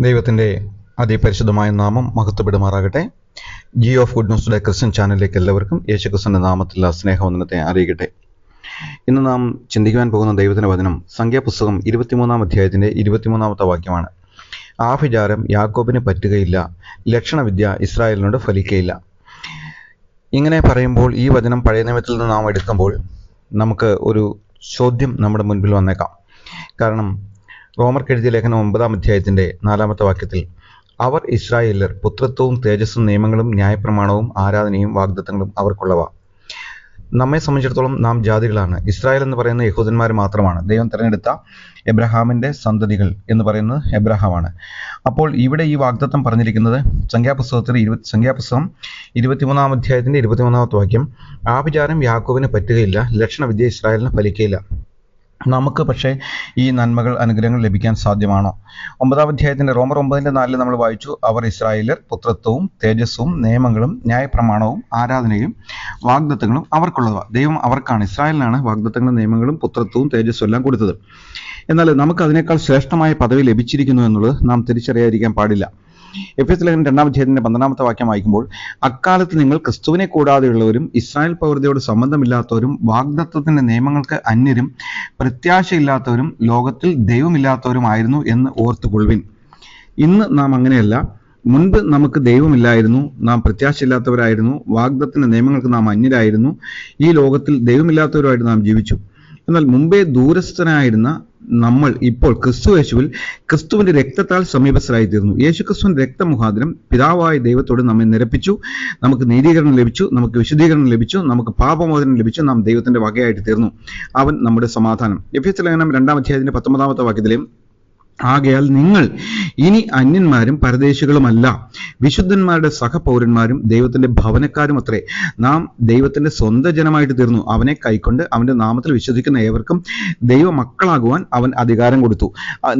ദൈവത്തിൻ്റെ അതിപരിശുദ്ധമായ നാമം മഹത്വപ്പെടുമാറാകട്ടെ. G of good news day Christian ചാനലിലേക്ക് എല്ലാവർക്കും യേശുക്രിസ്തുവിന്റെ നാമത്തിലുള്ള സ്നേഹവന്ദനത്തെ അറിയിക്കട്ടെ. ഇന്ന് നാം ചിന്തിക്കുവാൻ പോകുന്ന ദൈവത്തിൻ്റെ വചനം സംഖ്യാപുസ്തകം 23-ാം അധ്യായത്തിൻ്റെ 23-ാമത്തെ വാക്യമാണ്. ആഭിചാരം യാക്കോബിന് പറ്റുകയില്ല, ലക്ഷണവിദ്യ ഇസ്രായേലിനോട് ഫലിക്കയില്ല. ഇങ്ങനെ പറയുമ്പോൾ ഈ വചനം പഴയ നിയമത്തിൽ നിന്ന് നാം എടുക്കുമ്പോൾ നമുക്ക് ഒരു ചോദ്യം നമ്മുടെ മുൻപിൽ വന്നേക്കാം. കാരണം റോമർക്ക് എഴുതിയ ലേഖനം 9-ാം അധ്യായത്തിൻ്റെ 4-ാമത്തെ വാക്യത്തിൽ അവർ ഇസ്രായേലർ പുത്രത്വവും തേജസ്സും നിയമങ്ങളും ന്യായപ്രമാണവും ആരാധനയും വാഗ്ദത്തങ്ങളും അവർക്കുള്ളവ. നമ്മെ സംബന്ധിച്ചിടത്തോളം നാം ജാതികളാണ്. ഇസ്രായേൽ എന്ന് പറയുന്ന യഹൂദന്മാർ മാത്രമാണ്. ദൈവം തിരഞ്ഞെടുത്ത എബ്രഹാമിൻ്റെ സന്തതികൾ എന്ന് പറയുന്നത് എബ്രഹാമാണ്. അപ്പോൾ ഇവിടെ ഈ വാഗ്ദത്തം പറഞ്ഞിരിക്കുന്നത് സംഖ്യാപുസ്തകം 23-ാം അധ്യായത്തിൻ്റെ 23-ാമത്തെ വാക്യം, ആഭിചാരം യാക്കോബിന് പറ്റുകയില്ല, ലക്ഷണവിദ്യ ഇസ്രായേലിന് ഫലിക്കയില്ല. നമുക്ക് പക്ഷേ ഈ നന്മകൾ അനുഗ്രഹങ്ങൾ ലഭിക്കാൻ സാധ്യമാണോ? 9-ാം അധ്യായത്തിൻ്റെ റോമർ 9:4 നമ്മൾ വായിച്ചു, അവർ ഇസ്രായേലർ പുത്രത്വവും തേജസ്സും നിയമങ്ങളും ന്യായപ്രമാണവും ആരാധനയും വാഗ്ദത്തങ്ങളും അവർക്കുള്ളവ. ദൈവം അവർക്കാണ്, ഇസ്രായേലിനാണ് വാഗ്ദത്തങ്ങളും നിയമങ്ങളും പുത്രത്വവും തേജസ്സും എല്ലാം കൊടുത്തത്. എന്നാൽ നമുക്ക് അതിനേക്കാൾ ശ്രേഷ്ഠമായ പദവി ലഭിച്ചിരിക്കുന്നു എന്നുള്ളത് നാം തിരിച്ചറിയാതിരിക്കാൻ പാടില്ല. എഫേസ്യ ലേഖനം 2-ാം അധ്യായത്തിന്റെ 12-ാമത്തെ വാക്യം വായിക്കുമ്പോൾ, അക്കാലത്ത് നിങ്ങൾ ക്രിസ്തുവിനെ കൂടാതെയുള്ളവരും ഇസ്രായേൽ പൗരതയോട് സംബന്ധമില്ലാത്തവരും വാഗ്ദത്തത്തിന്റെ നിയമങ്ങൾക്ക് അന്യരും പ്രത്യാശയില്ലാത്തവരും ലോകത്തിൽ ദൈവമില്ലാത്തവരുമായിരുന്നു എന്ന് ഓർത്തുകൊള്ളുവിൻ. ഇന്ന് നാം അങ്ങനെയല്ല. മുൻപ് നമുക്ക് ദൈവമില്ലായിരുന്നു, നാം പ്രത്യാശയില്ലാത്തവരായിരുന്നു, വാഗ്ദത്തത്തിന്റെ നിയമങ്ങൾക്ക് നാം അന്യരായിരുന്നു, ഈ ലോകത്തിൽ ദൈവമില്ലാത്തവരുമായിട്ട് നാം ജീവിച്ചു. എന്നാൽ മുമ്പേ ദൂരസ്ഥനായിരുന്ന നമ്മൾ ഇപ്പോൾ ക്രിസ്തുയേശുവിൽ ക്രിസ്തുവിന്റെ രക്തത്താൽ സമീപസ്ഥരായിത്തീർന്നു. യേശുക്രിസ്തുവിന്റെ രക്തമുഖാന്തരം പിതാവായ ദൈവത്തോട് നമ്മെ നിരപ്പിച്ചു. നമുക്ക് നീതീകരണം ലഭിച്ചു, നമുക്ക് വിശുദ്ധീകരണം ലഭിച്ചു, നമുക്ക് പാപമോചനം ലഭിച്ചു. നാം ദൈവത്തിന്റെ വകയായിട്ട് തീർന്നു. അവൻ നമ്മുടെ സമാധാനം. എഫേസ്യ ലേഖനം 2-ാം അധ്യായത്തിന്റെ 19-ാമത്തെ വാക്യത്തിലെ, ആകയാൽ നിങ്ങൾ ഇനി അന്യന്മാരും പരദേശികളുമല്ല, വിശുദ്ധന്മാരുടെ സഹപൗരന്മാരും ദൈവത്തിന്റെ ഭവനക്കാരും അത്രേ. നാം ദൈവത്തിന്റെ സ്വന്തം ജനമായിട്ട് തീർന്നു. അവനെ കൈക്കൊണ്ട് അവന്റെ നാമത്തിൽ വിശ്വസിക്കുന്ന ഏവർക്കും ദൈവമക്കളാകുവാൻ അവൻ അധികാരം കൊടുത്തു.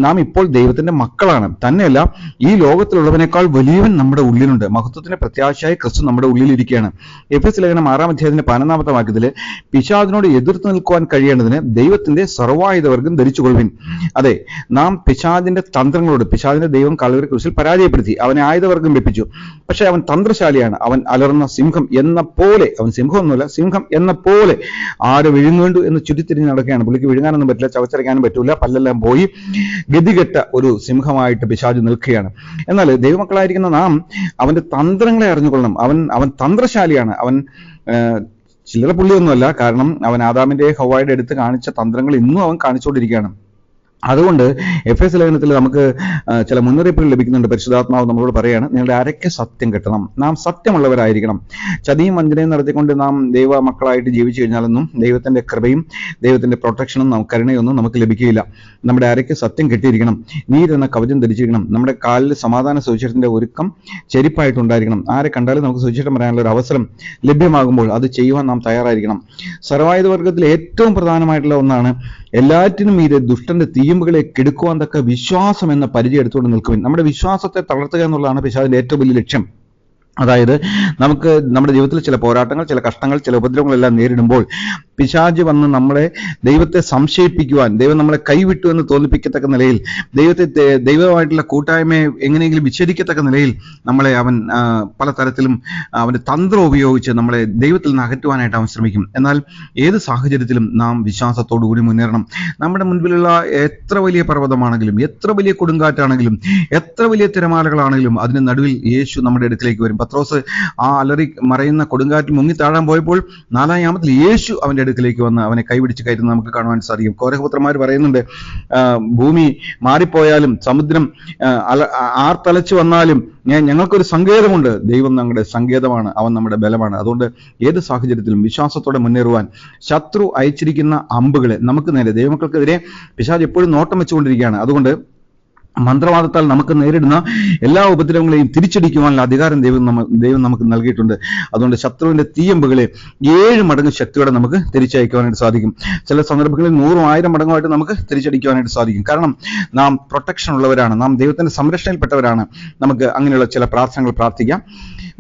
നാം ഇപ്പോൾ ദൈവത്തിന്റെ മക്കളാണ്. തന്നെയല്ല, ഈ ലോകത്തിലുള്ളവനേക്കാൾ വലിയവൻ നമ്മുടെ ഉള്ളിലുണ്ട്. മഹത്വത്തിന്റെ പ്രത്യാശയായി ക്രിസ്തു നമ്മുടെ ഉള്ളിലിരിക്കുകയാണ്. എഫേസ്യ ലേഖനം 6-ാം അധ്യായത്തിന്റെ 11-ാമത്തെ വാക്യത്തില്, പിശാചിനോട് എതിർത്ത് നിൽക്കുവാൻ കഴിയേണ്ടതിന് ദൈവത്തിന്റെ സർവ്വായുധവർഗം ധരിച്ചുകൊള്ളുവിൻ. അതെ, നാം പിശാചിന്റെ തന്ത്രങ്ങളോട്, പിശാചിന്റെ ദൈവം കൽവരി ക്രൂശിൽ പരാജയപ്പെടുത്തി, അവനെ ആയുധവർഗം വെപ്പിച്ചു. പക്ഷെ അവൻ തന്ത്രശാലിയാണ്. അവൻ അലർന്ന സിംഹം എന്ന പോലെ, അവൻ സിംഹമൊന്നുമല്ല, സിംഹം എന്ന പോലെ ആര് വിഴുങ്ങേണ്ടു എന്ന് ചുറ്റിത്തിരിഞ്ഞ് നടക്കുകയാണ്. പുള്ളിക്ക് വിഴുങ്ങാനൊന്നും പറ്റില്ല, ചവച്ചരയ്ക്കാനും പറ്റൂല, പല്ലെല്ലാം പോയി ഗതികെട്ട ഒരു സിംഹമായിട്ട് പിശാച് നിൽക്കുകയാണ്. എന്നാൽ ദൈവമക്കളായിരിക്കുന്ന നാം അവന്റെ തന്ത്രങ്ങളെ അറിഞ്ഞുകൊള്ളണം. അവൻ തന്ത്രശാലിയാണ്. അവൻ ചില്ലറ പുള്ളിയൊന്നുമല്ല. കാരണം അവൻ ആദാമിന്റെ ഹവ്വായുടെ അടുത്ത് കാണിച്ച തന്ത്രങ്ങൾ ഇന്നും അവൻ കാണിച്ചുകൊണ്ടിരിക്കുകയാണ്. അതുകൊണ്ട് എഫേസ്യ ലേഖനത്തിൽ നമുക്ക് ചില മുന്നറിയിപ്പുകൾ ലഭിക്കുന്നുണ്ട്. പരിശുദ്ധാത്മാവ് നമ്മളോട് പറയാണ്, നിങ്ങളുടെ അരയ്ക്ക് സത്യം കിട്ടണം, നാം സത്യമുള്ളവരായിരിക്കണം. ചതിയും വഞ്ചനയും നടത്തിക്കൊണ്ട് നാം ദൈവ മക്കളായിട്ട് ജീവിച്ചു കഴിഞ്ഞാലൊന്നും ദൈവത്തിന്റെ കൃപയും ദൈവത്തിന്റെ പ്രൊട്ടക്ഷനും കരുണയൊന്നും നമുക്ക് ലഭിക്കുകയില്ല. നമ്മുടെ അരയ്ക്ക് സത്യം കെട്ടിയിരിക്കണം, നീരെന്ന കവചം ധരിച്ചിരിക്കണം, നമ്മുടെ കാലിൽ സമാധാന സുവിശേഷത്തിന്റെ ഒരുക്കം ചെരിപ്പായിട്ടുണ്ടായിരിക്കണം. ആരെ കണ്ടാലും നമുക്ക് സുവിശേഷം പറയാനുള്ള ഒരു അവസരം ലഭ്യമാകുമ്പോൾ അത് ചെയ്യുവാൻ നാം തയ്യാറായിരിക്കണം. സർവായുധ വർഗത്തിൽ ഏറ്റവും പ്രധാനമായിട്ടുള്ള ഒന്നാണ്, എല്ലാറ്റിനും മീതെ ദുഷ്ടന്റെ തീയുമ്പുകളെ കെടുക്കുവാൻ തക്ക വിശ്വാസം എന്ന പരിചയം എടുത്തുകൊണ്ട് നിൽക്കുവിൻ. നമ്മുടെ വിശ്വാസത്തെ തളർത്തുക എന്നുള്ളതാണ് പിശാചിന്റെ ഏറ്റവും വലിയ ലക്ഷ്യം. അതായത് നമുക്ക് നമ്മുടെ ജീവിതത്തിൽ ചില പോരാട്ടങ്ങൾ, ചില കഷ്ടങ്ങൾ, ചില ഉപദ്രവങ്ങളെല്ലാം നേരിടുമ്പോൾ പിശാച് വന്ന് നമ്മളെ ദൈവത്തെ സംശയിപ്പിക്കുവാൻ, ദൈവം നമ്മളെ കൈവിട്ടു എന്ന് തോന്നിപ്പിക്കത്തക്ക നിലയിൽ, ദൈവമായിട്ടുള്ള കൂട്ടായ്മയെ എങ്ങനെയെങ്കിലും വിച്ഛേദിക്കത്തക്ക നിലയിൽ നമ്മളെ അവൻ പലതരത്തിലും അവന്റെ തന്ത്രം ഉപയോഗിച്ച് നമ്മളെ ദൈവത്തിൽ നിന്ന് അകറ്റുവാനായിട്ട് അവൻ ശ്രമിക്കും. എന്നാൽ ഏത് സാഹചര്യത്തിലും നാം വിശ്വാസത്തോടു കൂടി മുന്നേറണം. നമ്മുടെ മുൻപിലുള്ള എത്ര വലിയ പർവ്വതമാണെങ്കിലും, എത്ര വലിയ കൊടുങ്കാറ്റാണെങ്കിലും, എത്ര വലിയ തിരമാലകളാണെങ്കിലും അതിന് നടുവിൽ യേശു നമ്മുടെ അടുക്കിലേക്ക് വരും. പത്രോസ് ആ അലറി മറയുന്ന കൊടുങ്കാറ്റ് മുങ്ങി താഴാൻ പോയപ്പോൾ 4-ാം യാമത്തിൽ യേശു അവന്റെ അടുക്കിലേക്ക് വന്ന് അവനെ കൈപിടിച്ച് കയറ്റുന്നത് നമുക്ക് കാണുവാൻ സാധിക്കും. കോരഹപുത്രന്മാർ പറയുന്നുണ്ട്, ഭൂമി മാറിപ്പോയാലും സമുദ്രം ആർത്തലച്ചു വന്നാലും ഞങ്ങൾക്കൊരു സങ്കേതമുണ്ട്, ദൈവം ഞങ്ങളുടെ സങ്കേതമാണ്, അവൻ നമ്മുടെ ബലമാണ്. അതുകൊണ്ട് ഏത് സാഹചര്യത്തിലും വിശ്വാസത്തോടെ മുന്നേറുവാൻ ശത്രു അയച്ചിരിക്കുന്ന അമ്പുകളെ നമുക്ക് നേരെ, ദൈവമക്കൾക്കെതിരെ പിശാച് എപ്പോഴും നോട്ടം വെച്ചുകൊണ്ടിരിക്കുകയാണ്. അതുകൊണ്ട് മന്ത്രവാദത്താൽ നമുക്ക് നേരിടുന്ന എല്ലാ ഉപദ്രവങ്ങളെയും തിരിച്ചടിക്കുവാനുള്ള അധികാരം ദൈവം നമുക്ക് നൽകിയിട്ടുണ്ട്. അതുകൊണ്ട് ശത്രുവിന്റെ തീയമ്പുകളെ 7 മടങ്ങ് ശക്തിയോടെ നമുക്ക് തിരിച്ചയക്കുവാനായിട്ട് സാധിക്കും. ചില സന്ദർഭങ്ങളിൽ 100,000 മടങ്ങുമായിട്ട് നമുക്ക് തിരിച്ചടിക്കുവാനായിട്ട് സാധിക്കും. കാരണം നാം പ്രൊട്ടക്ഷൻ ഉള്ളവരാണ്, നാം ദൈവത്തിന്റെ സംരക്ഷണയിൽപ്പെട്ടവരാണ്. നമുക്ക് അങ്ങനെയുള്ള ചില പ്രാർത്ഥനകൾ പ്രാർത്ഥിക്കാം.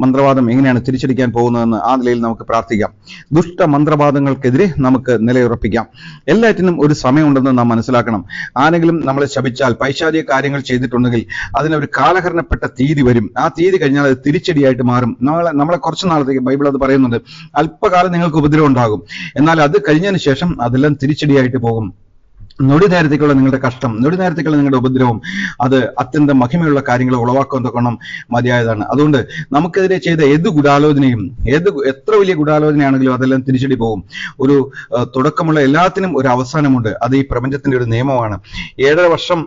മന്ത്രവാദം എങ്ങനെയാണ് തിരിച്ചടിക്കാൻ പോകുന്നതെന്ന് ആ നിലയിൽ നമുക്ക് പ്രാർത്ഥിക്കാം. ദുഷ്ട മന്ത്രവാദങ്ങൾക്കെതിരെ നമുക്ക് നിലയുറപ്പിക്കാം. എല്ലാറ്റിനും ഒരു സമയമുണ്ടെന്ന് നാം മനസ്സിലാക്കണം. ആരെങ്കിലും നമ്മളെ ശപിച്ചാൽ, പൈശാചിക കാര്യങ്ങൾ ചെയ്തിട്ടുണ്ടെങ്കിൽ അതിനൊരു കാലഹരണപ്പെട്ട തീയതി വരും. ആ തീയതി കഴിഞ്ഞാൽ അത് തിരിച്ചടിയായിട്ട് മാറും. നമ്മളെ കുറച്ച് നാളത്തേക്ക് ബൈബിൾ അത് പറയുന്നുണ്ട്, അല്പകാലം നിങ്ങൾക്ക് ഉപദ്രവം ഉണ്ടാകും, എന്നാൽ അത് കഴിഞ്ഞതിന് ശേഷം അതെല്ലാം തിരിച്ചടിയായിട്ട് പോകും. നൊടി നേരത്തേക്കുള്ള നിങ്ങളുടെ കഷ്ടം, നൊടി നേരത്തേക്കുള്ള നിങ്ങളുടെ ഉപദ്രവം, അത് അത്യന്തം മഹിമയുള്ള കാര്യങ്ങൾ ഉളവാക്കാൻ തൊക്കണം മതിയായതാണ്. അതുകൊണ്ട് നമുക്കെതിരെ ചെയ്ത ഏത് ഗൂഢാലോചനയും, എത്ര വലിയ ഗൂഢാലോചനയാണെങ്കിലും അതെല്ലാം തിരിച്ചടി പോകും. ഒരു തുടക്കമുള്ള എല്ലാത്തിനും ഒരു അവസാനമുണ്ട്. അത് ഈ പ്രപഞ്ചത്തിന്റെ ഒരു നിയമമാണ്. 7.5 വർഷം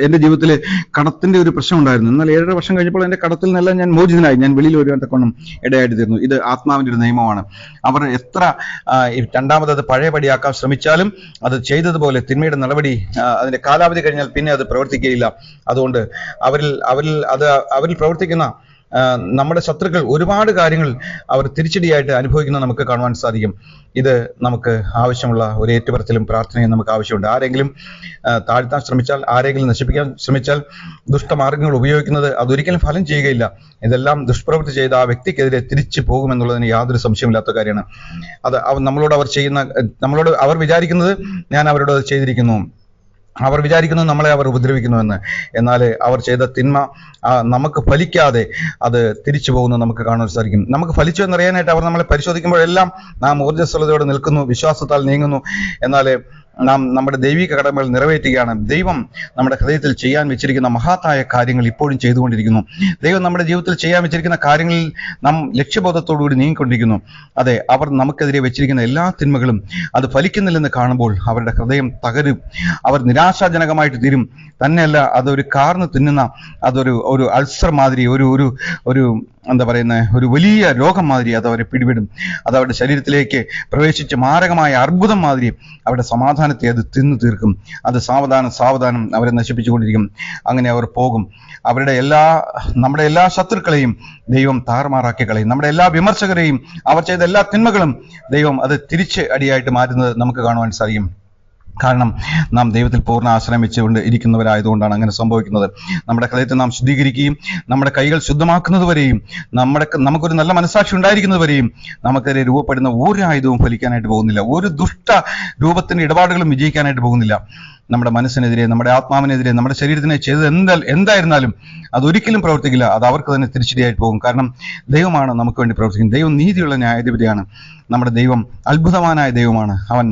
എന്റെ ജീവിതത്തിൽ കടത്തിന്റെ ഒരു പ്രശ്നം ഉണ്ടായിരുന്നു. എന്നാൽ 7.5 വർഷം കഴിഞ്ഞപ്പോൾ എന്റെ കടത്തിൽ നിന്നെല്ലാം ഞാൻ മോചിതനായി. ഞാൻ വെളിയിൽ വരുവാൻ തക്കണം ഇടയായിട്ട് തീർന്നു. ഇത് ആത്മാവിന്റെ ഒരു നിയമമാണ്. അവർ എത്ര രണ്ടാമത് പഴയപടിയാക്കാൻ ശ്രമിച്ചാലും അത് ചെയ്തതുപോലെ തിന്മയുടെ നടപടി അതിന്റെ കാലാവധി കഴിഞ്ഞാൽ പിന്നെ അത് പ്രവർത്തിക്കുകയില്ല. അതുകൊണ്ട് അവരിൽ പ്രവർത്തിക്കുന്ന നമ്മുടെ ശത്രുക്കൾ ഒരുപാട് കാര്യങ്ങൾ അവർ തിരിച്ചടിയായിട്ട് അനുഭവിക്കുന്നത് നമുക്ക് കാണുവാൻ സാധിക്കും. ഇത് നമുക്ക് ആവശ്യമുള്ള ഒരു ഏറ്റുപറച്ചിലും പ്രാർത്ഥനയും നമുക്ക് ആവശ്യമുണ്ട്. ആരെങ്കിലും താഴ്ത്താൻ ശ്രമിച്ചാൽ, ആരെങ്കിലും നശിപ്പിക്കാൻ ശ്രമിച്ചാൽ, ദുഷ്ടമാർഗങ്ങൾ ഉപയോഗിക്കുന്നത് അതൊരിക്കലും ഫലം ചെയ്യുകയില്ല. ഇതെല്ലാം ദുഷ്പ്രവൃത്തി ചെയ്ത ആ വ്യക്തിക്കെതിരെ തിരിച്ചു പോകുമെന്നുള്ളതിന് യാതൊരു സംശയമില്ലാത്ത കാര്യമാണ്. അത് നമ്മളോട് അവർ വിചാരിക്കുന്നത് ഞാൻ അവരോട് അത് ചെയ്തിരിക്കുന്നു, അവർ വിചാരിക്കുന്നു നമ്മളെ അവർ ഉപദ്രവിക്കുന്നുവെന്ന്. എന്നാൽ അവർ ചെയ്ത തിന്മ നമുക്ക് ഫലിക്കാതെ അത് തിരിച്ചു പോകുന്നത് നമുക്ക് കാണാൻ സാധിക്കും. നമുക്ക് ഫലിച്ചു എന്നറിയാനായിട്ട് അവർ നമ്മളെ പരിശോധിക്കുമ്പോഴെല്ലാം നാം ഊർജ്ജസ്വലതയോടെ നിൽക്കുന്നു, വിശ്വാസത്താൽ നീങ്ങുന്നു. എന്നാൽ നാം നമ്മുടെ ദൈവിക കടമകൾ നിറവേറ്റുകയാണ്. ദൈവം നമ്മുടെ ഹൃദയത്തിൽ ചെയ്യാൻ വെച്ചിരിക്കുന്ന മഹത്തായ കാര്യങ്ങൾ ഇപ്പോഴും ചെയ്തുകൊണ്ടിരിക്കുന്നു. ദൈവം നമ്മുടെ ജീവിതത്തിൽ ചെയ്യാൻ വെച്ചിരിക്കുന്ന കാര്യങ്ങളിൽ നാം ലക്ഷ്യബോധത്തോടുകൂടി നീങ്ങിക്കൊണ്ടിരിക്കുന്നു. അതെ, അവർ നമുക്കെതിരെ വെച്ചിരിക്കുന്ന എല്ലാ തിന്മകളും അത് ഫലിക്കുന്നില്ലെന്ന് കാണുമ്പോൾ അവരുടെ ഹൃദയം തകരും. അവർ നിരാശാജനകമായിട്ട് തീരും. തന്നെയല്ല, അതൊരു കാർന്ന് തിന്നുന്ന ഒരു അൾസർ മാതിരി, ഒരു എന്താ പറയുന്ന ഒരു വലിയ രോഗം മാതിരി അത് അവരെ പിടിപെടും. അത് അവരുടെ ശരീരത്തിലേക്ക് പ്രവേശിച്ച് മാരകമായ അർബുദം മാതിരി അവരുടെ സമാധാനത്തെ അത് തിന്നു തീർക്കും. അത് സാവധാനം അവരെ നശിപ്പിച്ചുകൊണ്ടിരിക്കും. അങ്ങനെ അവർ പോകും. നമ്മുടെ എല്ലാ ശത്രുക്കളെയും ദൈവം താറുമാറാക്കി കളയും. നമ്മുടെ എല്ലാ വിമർശകരെയും, അവർ ചെയ്ത എല്ലാ തിന്മകളും ദൈവം അത് തിരിച്ച് അടിയായിട്ട് മാറ്റുന്നത് നമുക്ക് കാണുവാൻ സാധിക്കും. കാരണം നാം ദൈവത്തിൽ പൂർണ്ണ ആശ്രയം വെച്ചുകൊണ്ട് ഇരിക്കുന്നവരായതുകൊണ്ടാണ് അങ്ങനെ സംഭവിക്കുന്നത്. നമ്മുടെ ഹൃദയത്തെ നാം ശുദ്ധീകരിക്കുകയും നമ്മുടെ കൈകൾ ശുദ്ധമാക്കുന്നത് വരെയും നമുക്കൊരു നല്ല മനസ്സാക്ഷി ഉണ്ടായിരിക്കുന്നത് വരെയും നമുക്കെതിരെ രൂപപ്പെടുന്ന ഒരു ആയുധവും ഫലിക്കാനായിട്ട് പോകുന്നില്ല. ഒരു ദുഷ്ട രൂപത്തിന്റെ ഇടപാടുകളും വിജയിക്കാനായിട്ട് പോകുന്നില്ല. നമ്മുടെ മനസ്സിനെതിരെ, നമ്മുടെ ആത്മാവിനെതിരെ, നമ്മുടെ ശരീരത്തിനെ ചെയ്തത് എന്തായിരുന്നാലും അതൊരിക്കലും പ്രവർത്തിക്കില്ല. അത് അവർക്ക് തന്നെ തിരിച്ചടിയായിട്ട് പോകും. കാരണം ദൈവമാണ് നമുക്ക് വേണ്ടി പ്രവർത്തിക്കുന്നത്. ദൈവം നീതിയുള്ള ന്യായാധിപതിയാണ്. നമ്മുടെ ദൈവം അത്ഭുതവാനായ ദൈവമാണ്. അവൻ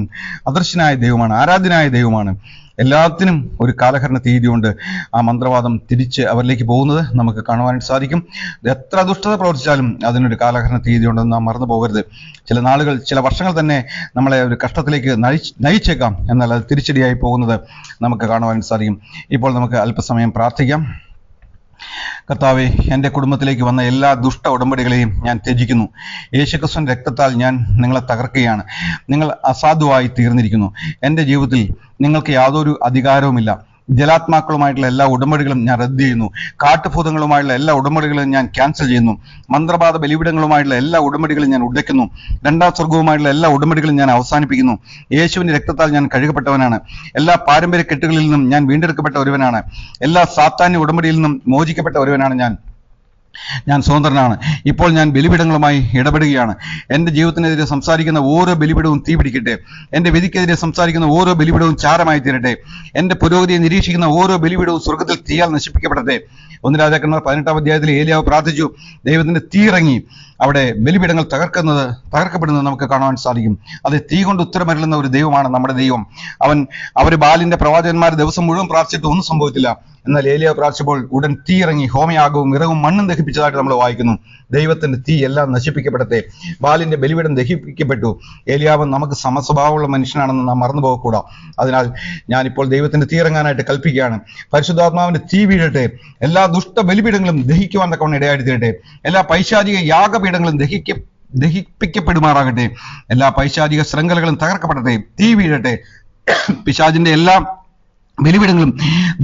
അദൃശ്യനായ ദൈവമാണ്, ആരാധ്യനായ ദൈവമാണ്. എല്ലാത്തിനും ഒരു കാലഹരണ തീയതിയുണ്ട്. ആ മന്ത്രവാദം തിരിച്ച് അവരിലേക്ക് പോകുന്നത് നമുക്ക് കാണുവാനായിട്ട് സാധിക്കും. എത്ര ദുഷ്ടത പ്രവർത്തിച്ചാലും അതിനൊരു കാലഹരണ തീയതി ഉണ്ടെന്ന് നാം മറന്നു പോകരുത്. ചില നാളുകൾ, ചില വർഷങ്ങൾ തന്നെ നമ്മളെ ഒരു കഷ്ടത്തിലേക്ക് നയിച്ചേക്കാം. എന്നാൽ അത് തിരിച്ചടിയായി പോകുന്നത് നമുക്ക് കാണുവാനായിട്ട് സാധിക്കും. ഇപ്പോൾ നമുക്ക് അല്പസമയം പ്രാർത്ഥിക്കാം. കർത്താവേ, എൻ്റെ കുടുംബത്തിലേക്ക് വന്ന എല്ലാ ദുഷ്ട ഉടമ്പടികളെയും ഞാൻ ത്യജിക്കുന്നു. യേശുക്രിസ്തുവിന്റെ രക്തത്താൽ ഞാൻ നിങ്ങളെ തകർക്കുകയാണ്. നിങ്ങൾ അസാധുവായി തീർന്നിരിക്കുന്നു. എൻ്റെ ജീവിതത്തിൽ നിങ്ങൾക്ക് യാതൊരു അധികാരവുമില്ല. ജലാത്മാക്കളുമായിട്ടുള്ള എല്ലാ ഉടമ്പടികളും ഞാൻ റദ്ദ് ചെയ്യുന്നു. കാട്ടുഭൂതങ്ങളുമായുള്ള എല്ലാ ഉടമ്പടികളും ഞാൻ ക്യാൻസൽ ചെയ്യുന്നു. മന്ത്രവാദ ബലിപീഠങ്ങളുമായിട്ടുള്ള എല്ലാ ഉടമ്പടികളും ഞാൻ ഉടയ്ക്കുന്നു. രണ്ടാം സ്വർഗവുമായിട്ടുള്ള എല്ലാ ഉടമ്പടികളും ഞാൻ അവസാനിപ്പിക്കുന്നു. യേശുവിന്റെ രക്തത്താൽ ഞാൻ കഴുകപ്പെട്ടവനാണ്. എല്ലാ പാരമ്പര്യ കെട്ടുകളിൽ നിന്നും ഞാൻ വീണ്ടെടുക്കപ്പെട്ട ഒരുവനാണ്. എല്ലാ സാത്താന്യ ഉടമ്പടിയിൽ നിന്നും മോചിക്കപ്പെട്ട ഒരുവനാണ് ഞാൻ സ്വതന്ത്രനാണ്. ഇപ്പോൾ ഞാൻ ബലിപീഠങ്ങളുമായി ഇടപെടുകയാണ്. എൻ്റെ ജീവിതത്തിനെതിരെ സംസാരിക്കുന്ന ഓരോ ബലിപീഠവും തീ പിടിക്കട്ടെ. എൻ്റെ വിധിക്കെതിരെ സംസാരിക്കുന്ന ഓരോ ബലിപീഠവും ചാരമായി തീരട്ടെ. എൻ്റെ പുരോഗതിയെ നിരീക്ഷിക്കുന്ന ഓരോ ബലിപീഠവും സ്വർഗത്തിൽ തീയാൽ നശിപ്പിക്കപ്പെടട്ടെ. 1 രാജാക്കന്മാർ 18-ാം അധ്യായത്തിൽ ഏലിയാവ് പ്രാർത്ഥിച്ചു. ദൈവത്തിന്റെ തീ ഇറങ്ങി അവിടെ ബലിപീഠങ്ങൾ തകർക്കപ്പെടുന്നത് നമുക്ക് കാണുവാൻ സാധിക്കും. അത് തീ കൊണ്ട് ഉത്തരമരുളുന്ന ഒരു ദൈവമാണ് നമ്മുടെ ദൈവം. അവർ ബാലിന്റെ പ്രവാചകന്മാർ ദിവസം മുഴുവൻ പ്രാർത്ഥിച്ചിട്ട് ഒന്നും സംഭവിച്ചില്ല. എന്നാൽ ഏലിയാവ് പ്രാർത്ഥിച്ചപ്പോൾ ഉടൻ തീ ഇറങ്ങി ഹോമയാഗവും വിറകും മണ്ണും ദഹിപ്പിച്ചതായിട്ട് നമ്മൾ വായിക്കുന്നു. ദൈവത്തിന്റെ തീ എല്ലാം നശിപ്പിക്കപ്പെടട്ടെ. ബാലിന്റെ ബലിപീഠം ദഹിപ്പിക്കപ്പെട്ടു. ഏലിയാവ് നമുക്ക് സമസ്വഭാവമുള്ള മനുഷ്യനാണെന്ന് നാം മറന്നു പോകക്കൂടാ. അതിനാൽ ഞാനിപ്പോൾ ദൈവത്തിന്റെ തീ ഇറങ്ങാനായിട്ട് കൽപ്പിക്കുകയാണ്. പരിശുദ്ധാത്മാവിന്റെ തീ വീഴട്ടെ. എല്ലാ ദുഷ്ട ബലിപീഠങ്ങളും ദഹിക്കുവാൻ തക്കവണ്ണം ഇടയായിട്ട് തീരട്ടെ. എല്ലാ പൈശാചിക യാഗപീഠങ്ങളും ദഹിപ്പിക്കപ്പെടുമാറാകട്ടെ. എല്ലാ പൈശാചിക ശൃംഖലകളും തകർക്കപ്പെടട്ടെ. തീ വീഴട്ടെ. പിശാചിന്റെ എല്ലാ ബലിപീഠങ്ങളും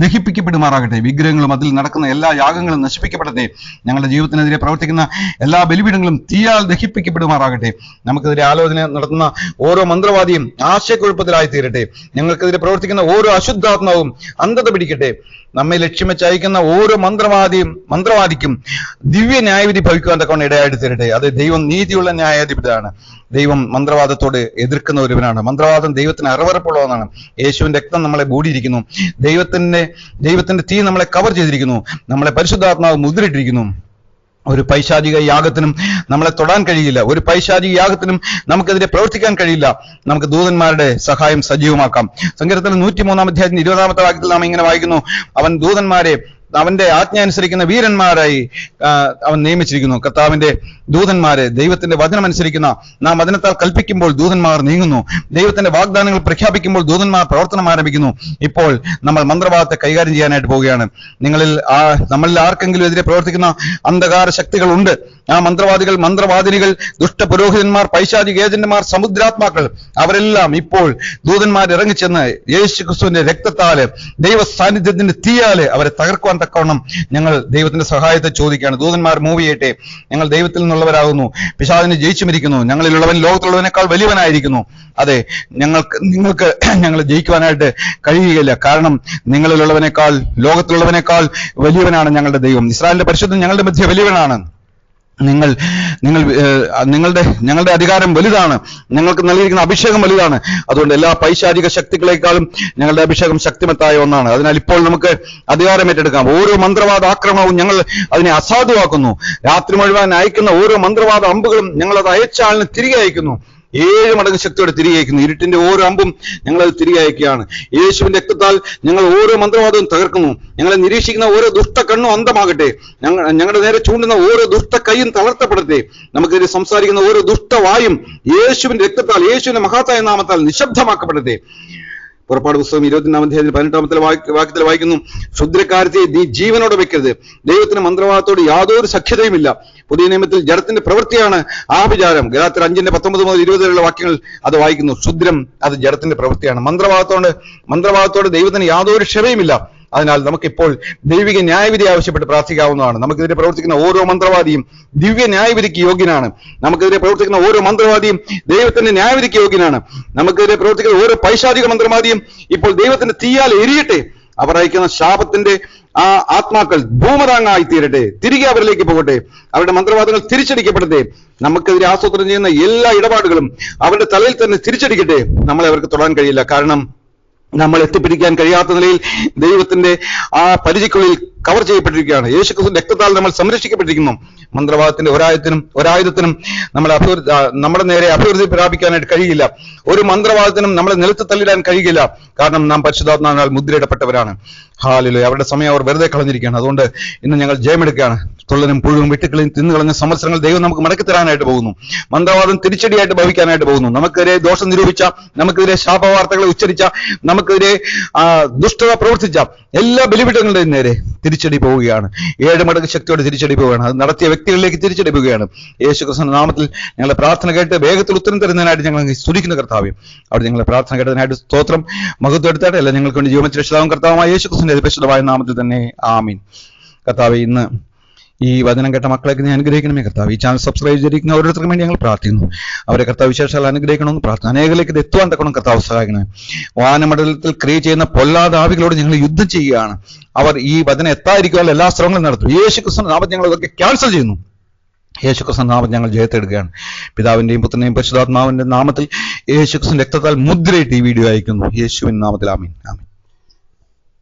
ദഹിപ്പിക്കപ്പെടുമാറാകട്ടെ. വിഗ്രഹങ്ങളും അതിൽ നടക്കുന്ന എല്ലാ യാഗങ്ങളും നശിപ്പിക്കപ്പെടട്ടെ. ഞങ്ങളുടെ ജീവിതത്തിനെതിരെ പ്രവർത്തിക്കുന്ന എല്ലാ ബലിപീഠങ്ങളും തീയാൽ ദഹിപ്പിക്കപ്പെടുമാറാകട്ടെ. നമുക്കെതിരെ ആലോചന നടത്തുന്ന ഓരോ മന്ത്രവാദിയും ആശയക്കുഴപ്പത്തിലായി തീരട്ടെ. ഞങ്ങൾക്കെതിരെ പ്രവർത്തിക്കുന്ന ഓരോ അശുദ്ധാത്മാവും അന്ധത പിടിക്കട്ടെ. നമ്മെ ലക്ഷ്യം വെച്ച് അയക്കുന്ന ഓരോ മന്ത്രവാദിക്കും ദിവ്യ ന്യായവിധി ഭവിക്കുവാൻ തക്കവണ്ണം ഇടയായിട്ട് തീരട്ടെ. അത് ദൈവം നീതിയുള്ള ന്യായാധിപതിയാണ്. ദൈവം മന്ത്രവാദത്തോട് എതിർക്കുന്ന ഒരുവനാണ്. മന്ത്രവാദം ദൈവത്തിന് അറവറപ്പുള്ളതാണ്. യേശുവിന്റെ രക്തം നമ്മളെ മൂടിയിരിക്കുന്നു. ദൈവത്തിന്റെ തീ നമ്മളെ കവർ ചെയ്തിരിക്കുന്നു. നമ്മളെ പരിശുദ്ധാത്മാവ് മുദ്രയിട്ടിരിക്കുന്നു. ഒരു പൈശാചിക യാഗത്തിനും നമ്മളെ തൊടാൻ കഴിയില്ല. ഒരു പൈശാചിക യാഗത്തിനും നമുക്കെതിരെ പ്രവർത്തിക്കാൻ കഴിയില്ല. നമുക്ക് ദൂതന്മാരുടെ സഹായം സജീവമാക്കാം. സങ്കീർത്തനം 103 അധ്യായത്തിന്റെ 20 വാക്യത്തിൽ നാം ഇങ്ങനെ വായിക്കുന്നു, അവൻ ദൂതന്മാരെ അവന്റെ ആജ്ഞ അനുസരിക്കുന്ന വീരന്മാരായി അവൻ നിയമിച്ചിരിക്കുന്നു. കർത്താവിന്റെ ദൂതന്മാരെ ദൈവത്തിന്റെ വചനം അനുസരിക്കുന്ന നാം വചനത്താൽ കൽപ്പിക്കുമ്പോൾ ദൂതന്മാർ നീങ്ങുന്നു. ദൈവത്തിന്റെ വാഗ്ദാനങ്ങൾ പ്രഖ്യാപിക്കുമ്പോൾ ദൂതന്മാർ പ്രവർത്തനം ആരംഭിക്കുന്നു. ഇപ്പോൾ നമ്മൾ മന്ത്രവാദത്തെ കൈകാര്യം ചെയ്യാനായിട്ട് പോവുകയാണ്. നമ്മളിൽ ആർക്കെങ്കിലും എതിരെ പ്രവർത്തിക്കുന്ന അന്ധകാര ശക്തികളുണ്ട്. ആ മന്ത്രവാദിനികൾ, ദുഷ്ടപുരോഹിതന്മാർ, പൈശാചിക ഏജന്റുമാർ, സമുദ്രാത്മാക്കൾ, അവരെല്ലാം ഇപ്പോൾ ദൂതന്മാർ ഇറങ്ങിച്ചെന്ന് യേശു ക്രിസ്തുവിന്റെ രക്തത്താല്, ദൈവ സാന്നിധ്യത്തിന്റെ തീയാല് അവരെ തകർക്കുവാൻ തക്കവണ്ണം ഞങ്ങൾ ദൈവത്തിന്റെ സഹായത്തെ ചോദിക്കുകയാണ്. ദൂതന്മാർ മൂവ് ചെയ്യട്ടെ. ഞങ്ങൾ ദൈവത്തിൽ നിന്നുള്ളവരാകുന്നു. പിശാചിനെ ജയിച്ചു മരിക്കുന്നു. ഞങ്ങളിലുള്ളവൻ ലോകത്തുള്ളവനേക്കാൾ വലിയവനായിരിക്കുന്നു. അതെ, നിങ്ങൾക്ക് ഞങ്ങൾ ജയിക്കുവാനായിട്ട് കഴിയുകയില്ല. കാരണം നിങ്ങളിലുള്ളവനേക്കാൾ, ലോകത്തിലുള്ളവനേക്കാൾ വലിയവനാണ് ഞങ്ങളുടെ ദൈവം. ഇസ്രായേലിന്റെ പരിശുദ്ധൻ ഞങ്ങളുടെ മധ്യ വലിയവനാണ്. ഞങ്ങളുടെ അധികാരം വലുതാണ്. ഞങ്ങൾക്ക് നൽകിയിരിക്കുന്ന അഭിഷേകം വലുതാണ്. അതുകൊണ്ട് എല്ലാ പൈശാചിക ശക്തികളെക്കാളും ഞങ്ങളുടെ അഭിഷേകം ശക്തിമത്തായ ഒന്നാണ്. അതിനാൽ ഇപ്പോൾ നമുക്ക് അധികാരം ഏറ്റെടുക്കാം. ഓരോ മന്ത്രവാദ ആക്രമണവും ഞങ്ങൾ അതിനെ അസാധുവാക്കുന്നു. രാത്രി മുഴുവൻ അയക്കുന്ന ഓരോ മന്ത്രവാദ അമ്പുകളും ഞങ്ങൾ അത് അയച്ച ആളിന് തിരികെ അയക്കുന്നു. 7 മടങ്ങ് ശക്തിയോടെ തിരികെ അയക്കുന്നു. ഇരുട്ടിന്റെ ഓരോ അമ്പും ഞങ്ങളത് തിരികെ അയക്കുകയാണ്. യേശുവിന്റെ രക്തത്താൽ ഞങ്ങൾ ഓരോ മന്ത്രവാദവും തകർക്കുന്നു. ഞങ്ങളെ നിരീക്ഷിക്കുന്ന ഓരോ ദുഷ്ട കണ്ണും അന്ധമാകട്ടെ. ഞങ്ങളുടെ നേരെ ചൂണ്ടുന്ന ഓരോ ദുഷ്ട കൈയും തളർത്തപ്പെടട്ടെ. നമുക്കെതിരെ സംസാരിക്കുന്ന ഓരോ ദുഷ്ടവായും യേശുവിന്റെ രക്തത്താൽ, യേശുവിന്റെ മഹത്തായ നാമത്താൽ നിശബ്ദമാക്കപ്പെടട്ടെ. പുറപ്പാട് പുസ്തകം 24 അധ്യായത്തിൽ 18 വാക്യത്തിൽ വായിക്കുന്നു, ക്ഷുദ്രക്കാരത്തെ നീ ജീവനോടെ വെക്കരുത്. ദൈവത്തിന് മന്ത്രവാദത്തോട് യാതൊരു സഖ്യതയുമില്ല. പുതിയ നിയമത്തിൽ ജഡത്തിന്റെ പ്രവൃത്തിയാണ് ആഭിചാരം. ഗലാത്യർ 5:19 മുതൽ 20 വരെയുള്ള വാക്യങ്ങൾ അത് വായിക്കുന്നു. ക്ഷുദ്രം അത് ജഡത്തിന്റെ പ്രവൃത്തിയാണ്. മന്ത്രവാദത്തോട് ദൈവത്തിന് യാതൊരു ക്ഷമയുമില്ല. അതിനാൽ നമുക്കിപ്പോൾ ദൈവിക ന്യായവിധി ആവശ്യപ്പെട്ട് പ്രാർത്ഥിക്കാവുന്നതാണ്. നമുക്കെതിരെ പ്രവർത്തിക്കുന്ന ഓരോ മന്ത്രവാദിയും ദിവ്യ ന്യായവിധിക്ക് യോഗ്യനാണ്. നമുക്കെതിരെ പ്രവർത്തിക്കുന്ന ഓരോ മന്ത്രവാദിയും ദൈവത്തിന്റെ ന്യായവിധിക്ക് യോഗ്യനാണ്. നമുക്കെതിരെ പ്രവർത്തിക്കുന്ന ഓരോ പൈശാചിക മന്ത്രവാദിയും ഇപ്പോൾ ദൈവത്തിന്റെ തീയാൽ എരിയട്ടെ. അവർ അയക്കുന്ന ശാപത്തിന്റെ ആ ആത്മാക്കൾ ഭൂമതാങ്ങായി തീരട്ടെ. തിരികെ അവരിലേക്ക് പോകട്ടെ. അവരുടെ മന്ത്രവാദങ്ങൾ തിരിച്ചടിക്കപ്പെടട്ടെ. നമുക്കെതിരെ ആസൂത്രണം ചെയ്യുന്ന എല്ലാ ഇടപാടുകളും അവരുടെ തലയിൽ തന്നെ തിരിച്ചടിക്കട്ടെ. നമ്മളെ അവർക്ക് തൊടാൻ കഴിയില്ല. കാരണം നമ്മൾ എത്തിപ്പിടിക്കാൻ കഴിയാത്ത നിലയിൽ ദൈവത്തിന്റെ ആ പരിചയക്കുള്ളിൽ കവർ ചെയ്യപ്പെട്ടിരിക്കുകയാണ്. യേശുക്രിസ്തുവിന്റെ രക്തത്താൽ നമ്മൾ സംരക്ഷിക്കപ്പെട്ടിരിക്കുന്നു. മന്ത്രവാദത്തിന്റെ ഒരായുധത്തിനും നമ്മുടെ നേരെ അഭിവൃദ്ധി പ്രാപിക്കാനായിട്ട് കഴിയില്ല. ഒരു മന്ത്രവാദത്തിനും നമ്മളെ നിലത്ത് തള്ളിടാൻ കഴിയില്ല. കാരണം നാം പരിശുദ്ധാത്മാവിനാൽ മുദ്രയിടപ്പെട്ടവരാണ്. ഹല്ലേലൂയ. അവരുടെ സമയം അവർ വെറുതെ കളഞ്ഞിരിക്കുകയാണ്. അതുകൊണ്ട് ഇന്ന് ഞങ്ങൾ ജയമെടുക്കുകയാണ്. തുള്ളനും പുഴുവും വെട്ടുക്കളയും തിന്നുകളഞ്ഞ സംവത്സരങ്ങൾ ദൈവം നമുക്ക് മടക്കി തരാനായിട്ട് പോകുന്നു. മന്ത്രവാദം തിരിച്ചടിയായിട്ട് ഭവിക്കാനായിട്ട് പോകുന്നു. നമുക്കെതിരെ ദോഷം നിരൂപിച്ച, നമുക്കെതിരെ ശാപവാർത്തകളെ ഉച്ചരിച്ച, നമുക്കെതിരെ ദുഷ്ടത പ്രവർത്തിച്ച എല്ലാ ബലിപീഠങ്ങളുടെയും നേരെ തിരിച്ചടി പോവുകയാണ്. 7 മടങ്ങ് ശക്തിയോടെ തിരിച്ചടി പോവുകയാണ്. അത് നടത്തിയ വ്യക്തികളിലേക്ക് തിരിച്ചടി പോവുകയാണ്. യേശുക്രിസ്തുവിന്റെ നാമത്തിൽ ഞങ്ങളെ പ്രാർത്ഥന കേട്ട് വേഗത്തിൽ ഉത്തരം തരുന്നതിനായിട്ട് ഞങ്ങൾ സ്തുതിക്കുന്ന കർത്താവേ, അവിടെ ഞങ്ങളെ പ്രാർത്ഥന കേട്ടതിനായിട്ട് സ്തോത്രം. മഹത്വം എടുത്താട്ടെ. അല്ല ഞങ്ങൾക്ക് വേണ്ടി ജീവൻ രക്ഷിതാവും കർത്താവുമായ യേശുക്രിസ്തുവിന്റെ പരിശുദ്ധമായ നാമത്തിൽ തന്നെ ആമീൻ. കർത്താവേ, ഇന്ന് ഈ വചനം കേട്ട മക്കളേക്ക് നീ അനുഗ്രഹിക്കണമേ കർത്താവ്. ഈ ചാനൽ സബ്സ്ക്രൈബ് ചെയ്തിരിക്കുന്ന ഓരോരുത്തർക്കും വേണ്ടി ഞങ്ങൾ പ്രാർത്ഥിക്കുന്നു. അവരെ കർത്താവ് വിശേഷാൽ അനുഗ്രഹിക്കണമെന്ന് പ്രാർത്ഥന. അനേകരിലേക്ക് ഇത് എത്തുവാൻ തക്കണം കർത്താവ് സഹായിക്കണമേ. വാനമണ്ഡലത്തിൽ ക്രിയേറ്റ് ചെയ്യുന്ന പൊല്ലാത ആവികളോട് ഞങ്ങൾ യുദ്ധം ചെയ്യുകയാണ്. അവർ ഈ വചനം എത്താതിരിക്കുവാനുള്ള എല്ലാ ശ്രമങ്ങളും നടത്തും. യേശുക്രിസ്തുവിന്റെ നാമത്തിൽ ഞങ്ങൾ ഇതൊക്കെ ക്യാൻസൽ ചെയ്യുന്നു. യേശുക്രിസ്തുവിന്റെ നാമത്തിൽ ഞങ്ങൾ ജയത്തെടുക്കുകയാണ്. പിതാവിന്റെയും പുത്രന്റെയും പരിശുദ്ധാത്മാവിന്റെ നാമത്തിൽ യേശുക്രിസ്തുവിന്റെ രക്തത്താൽ മുദ്രയിട്ട് ഈ വീഡിയോ അയക്കുന്നു. യേശുവിന്റെ നാമത്തിൽ ആമീൻ. ആമീൻ.